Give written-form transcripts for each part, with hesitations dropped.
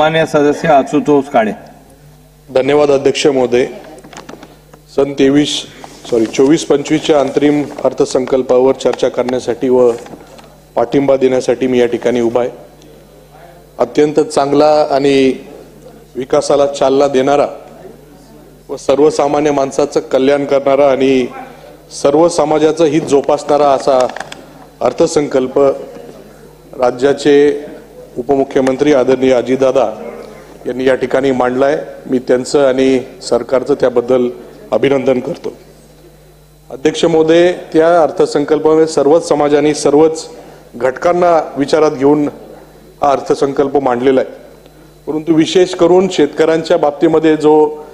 सन्मान्य सदस्य आशुतोष काळे। धन्यवाद अध्यक्ष महोदय। सन 24-25च्या अंतरिम अर्थसंकल्पावर चर्चा करण्यासाठी व पाठिंबा देण्यासाठी मी या ठिकाणी उभा आहे। अत्यंत चांगला आणि विकासाला चालना देणारा व सर्वसामान्य माणसाचं कल्याण करणारा आणि सर्व समाजाचं हित जोपासणारा असा अर्थसंकल्प राज्याचे उपमुख्यमंत्री आदरणीय अजितदादा यांनी या ठिकाणी मांडलाय। मी त्यांचं आणि सरकारचं त्याबद्दल अभिनंदन करतो। अध्यक्ष महोदय, त्या अर्थसंकल्पामध्ये सर्वच समाजाने सर्वच घटकांना विचारात घेऊन हा अर्थसंकल्प मांडलेला आहे। परंतु विशेष करून शेतकऱ्यांच्या बाबतीमध्ये जो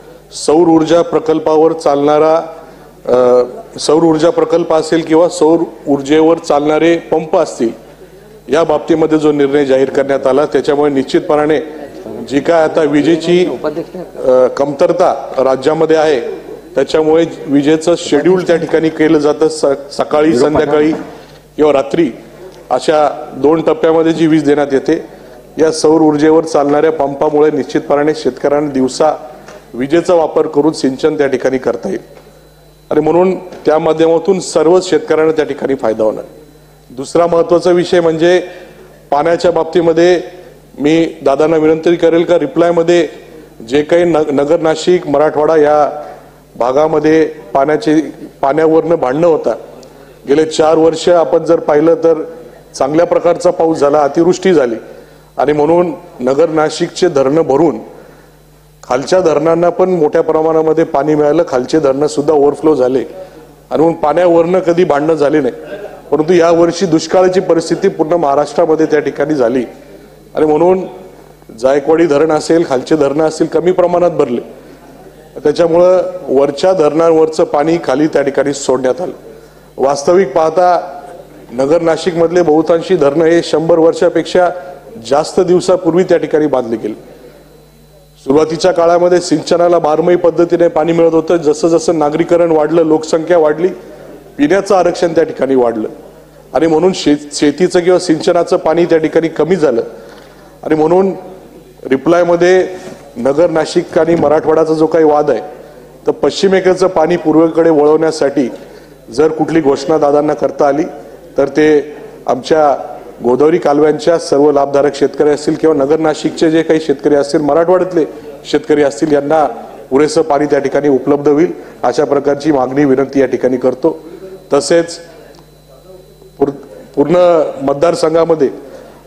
सौर ऊर्जा प्रकल्पावर चालणारा सौर ऊर्जा प्रकल्प असेल किंवा सौर ऊर्जेवर चालणारे पंप असतील, या बाबतीमध्ये जो निर्णय जाहीर करण्यात आला त्याच्यामुळे निश्चितपणाने जी काय आता विजेची कमतरता राज्यामध्ये आहे त्याच्यामुळे विजेचं शेड्यूल त्या ठिकाणी केलं जातं। सकाळी संध्याकाळी किंवा रात्री अशा 2 टप्प्यामध्ये जी वीज देण्यात येते। या सौर ऊर्जेवर चालणाऱ्या पंपामुळे निश्चितपणाने शेतकऱ्यांना दिवसा विजेचा वापर करून सिंचन त्या ठिकाणी करता येईल आणि म्हणून त्या माध्यमातून सर्वच शेतकऱ्यांना त्या ठिकाणी फायदा होणार। दुसरा महत्त्वाचा विषय म्हणजे पाण्याच्या बाबतीमध्ये मी दादांना विनंती करेल का रिप्लायमध्ये जे काही नगर नाशिक मराठवाडा या भागामध्ये पाण्यावरनं भांडणं होता, गेले 4 वर्ष आपण जर पाहिलं तर चांगल्या प्रकारचा पाऊस झाला, अतिवृष्टी झाली आणि म्हणून नगर नाशिकचे धरणं भरून खालच्या धरणांना पण मोठ्या प्रमाणामध्ये पाणी मिळालं। खालचे धरणं सुद्धा ओव्हरफ्लो झाले आणि म्हणून पाण्यावरनं कधी भांडणं झाली नाही। परंतु या वर्षी दुष्काळाची परिस्थिती पूर्ण महाराष्ट्रामध्ये त्या ठिकाणी झाली आणि म्हणून जायकवाडी धरण असेल, खालचे धरणं असतील, कमी प्रमाणात भरले। त्याच्यामुळं वरच्या धरणांवरचं पाणी खाली त्या ठिकाणी सोडण्यात आलं। वास्तविक पाहता नगर नाशिक मधले बहुतांशी धरणं हे 100 वर्षापेक्षा जास्त दिवसापूर्वी त्या ठिकाणी बांधले गेले। सुरुवातीच्या काळामध्ये सिंचनाला बारमाही पद्धतीने पाणी मिळत होतं। जसं जसं नागरीकरण वाढलं, लोकसंख्या वाढली, पिण्याचं आरक्षण त्या ठिकाणी वाढलं आणि म्हणून शेतीचं किंवा सिंचनाचं पाणी त्या ठिकाणी कमी झालं आणि म्हणून रिप्लायमध्ये नगर नाशिक आणि मराठवाड्याचा जो काही वाद आहे तर पश्चिमेकडचं पाणी पूर्वेकडे वळवण्यासाठी जर कुठली घोषणा दादांना करता आली तर ते आमच्या गोदावरी कालव्यांच्या सर्व लाभधारक शेतकरी असतील किंवा नगर नाशिकचे जे काही शेतकरी असतील, मराठवाड्यातले शेतकरी असतील, यांना पुरेसं पाणी त्या ठिकाणी उपलब्ध होईल अशा प्रकारची मागणी विनंती या ठिकाणी करतो। तसेच पूर्ण मतदारसंघामध्ये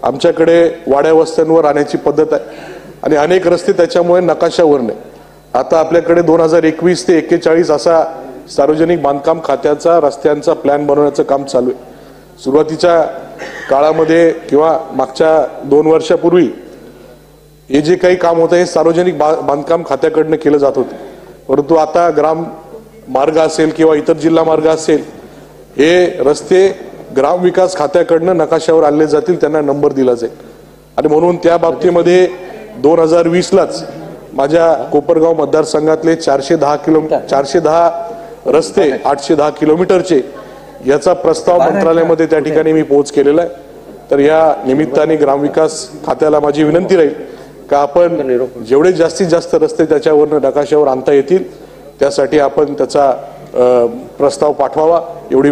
आमच्याकडे वाड्या वस्त्यांवर राहण्याची पद्धत आहे आणि अनेक रस्ते त्याच्यामुळे नकाशावरने आता आपल्याकडे 2021 ते 41 असा सार्वजनिक बांधकाम खात्याचा रस्त्यांचा प्लॅन बनवण्याचं काम चालू आहे। सुरुवातीच्या काळामध्ये किंवा मागच्या 2 वर्षापूर्वी हे जे काही काम होतं हे सार्वजनिक बांधकाम खात्याकडनं केलं जात होतं, परंतु आता ग्राम मार्ग असेल किंवा इतर जिल्हा मार्ग असेल हे रस्ते ग्रामविकास खात्याकडनं नकाशावर आणले जातील, त्यांना नंबर दिला जाईल आणि म्हणून त्या बाबतीमध्ये 2020लाच माझ्या कोपरगाव मतदारसंघातले 410 रस्ते 810 किलोमीटरचे याचा प्रस्ताव मंत्रालयामध्ये त्या ठिकाणी मी पोहोच केलेला आहे। तर या निमित्ताने ग्रामविकास खात्याला माझी विनंती राहील का आपण जेवढे जास्तीत जास्त रस्ते त्याच्यावरनं नकाशावर आणता येतील त्यासाठी आपण त्याचा प्रस्ताव पाठवावा एवढी